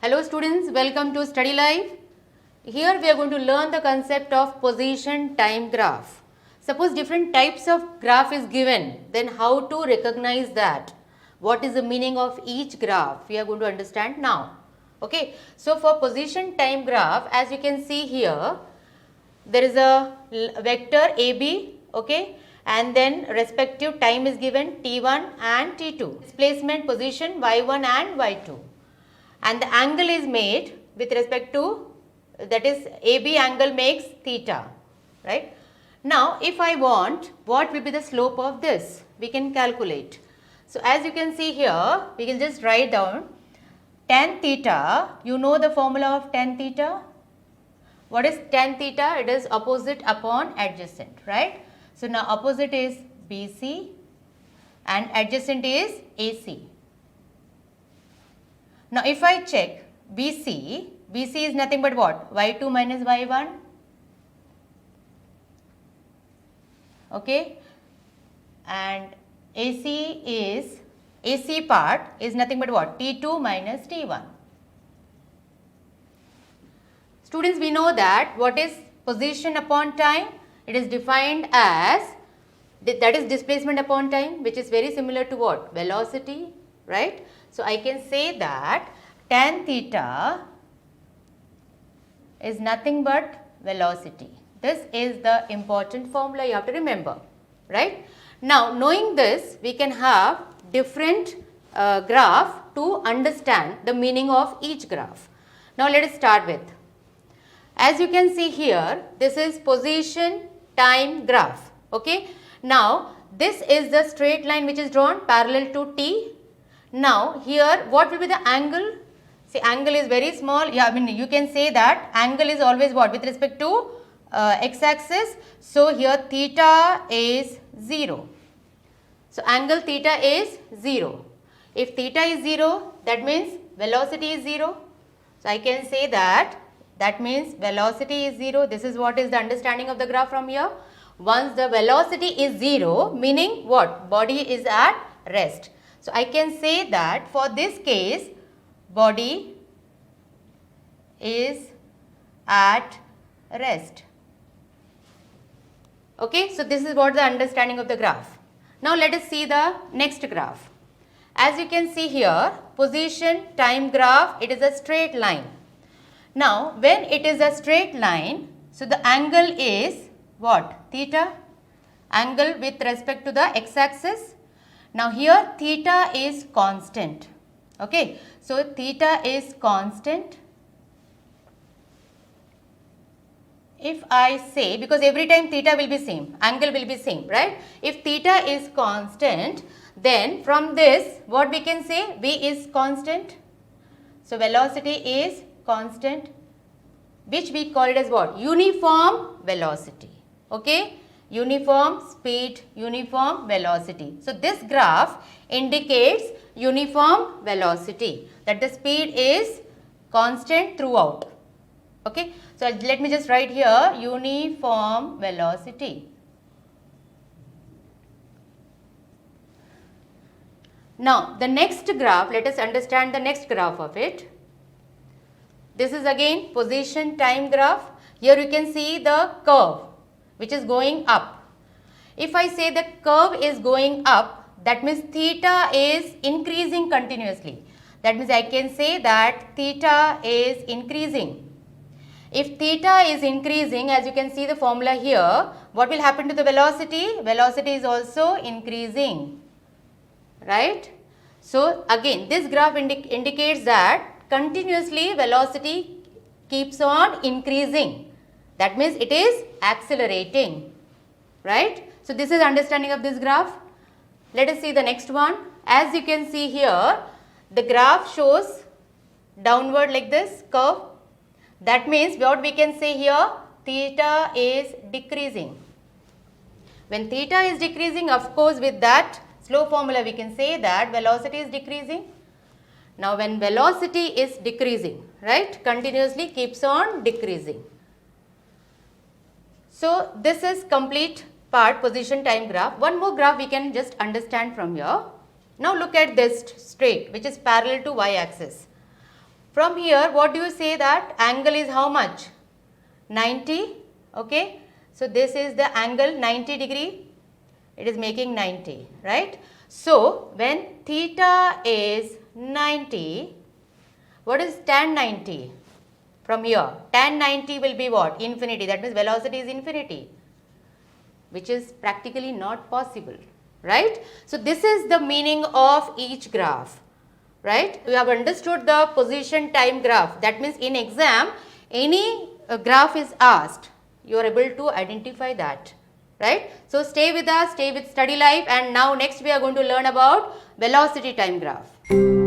Hello students, welcome to Study Life. Here we are going to learn the concept of position time graph. Suppose different types of graph is given, then how to recognize that? What is the meaning of each graph? We are going to understand now. Okay. So for position time graph, as you can see here, there is a vector AB, okay, and then respective time is given T1 and T2. Displacement position Y1 and Y2. And the angle is made with respect to, that is AB angle makes theta, right. Now if I want, what will be the slope of this? We can calculate. So as you can see here, we can just write down tan theta. You know the formula of tan theta? What is tan theta? It is opposite upon adjacent, right. So now opposite is BC and adjacent is AC. Now if I check BC, BC is nothing but what? Y2 minus Y1, okay, and AC part is nothing but what? T2 minus T1. Students, we know that what is position upon time? It is defined as, that is displacement upon time, which is very similar to what? Velocity, right. So I can say that tan theta is nothing but velocity. This is the important formula you have to remember, right. Now knowing this, we can have different graph to understand the meaning of each graph. Now let us start with, as you can see here, this is position time graph, okay. Now this is the straight line which is drawn parallel to T. Now here what will be the angle? See, angle is very small. Yeah, I mean you can say that angle is always what with respect to x-axis. So here theta is 0. So angle theta is 0. If theta is 0, that means velocity is 0. So I can say that means velocity is 0. This is what is the understanding of the graph from here. Once the velocity is 0, meaning what? Body is at rest. So I can say that for this case, body is at rest. Okay, so this is what the understanding of the graph. Now let us see the next graph. As you can see here, position time graph, it is a straight line. Now when it is a straight line, so the angle is what? Theta, angle with respect to the x-axis. Now here theta is constant, okay. So theta is constant. If I say, because every time theta will be same, angle will be same, right. If theta is constant, then from this what we can say? V is constant. So velocity is constant, which we call it as what? Uniform velocity, okay. Uniform speed, uniform velocity. So this graph indicates uniform velocity, that the speed is constant throughout, okay. So let me just write here uniform velocity. Now the next graph, let us understand the next graph of it. This is again position time graph. Here you can see the curve which is going up. If I say the curve is going up, that means theta is increasing continuously. That means I can say that theta is increasing. If theta is increasing, as you can see the formula here, what will happen to the velocity? Velocity is also increasing, right. So again this graph indicates that continuously velocity keeps on increasing. That means it is accelerating, right. So this is understanding of this graph. Let us see the next one. As you can see here, the graph shows downward like this curve. That means what we can say here, theta is decreasing. When theta is decreasing, of course with that slope formula we can say that velocity is decreasing. Now when velocity is decreasing, right, continuously keeps on decreasing. So this is complete part position time graph. One more graph we can just understand from here. Now look at this straight which is parallel to y axis. From here, what do you say that angle is how much? 90, okay. So, this is the angle 90 degree, it is making 90, right. So, when theta is 90, what is tan 90? From here, tan 90 will be what? Infinity, that means velocity is infinity, which is practically not possible, right. So, this is the meaning of each graph, right. We have understood the position time graph, that means in exam any graph is asked, you are able to identify that, right. So, stay with us, stay with Study Life, and now next we are going to learn about velocity time graph.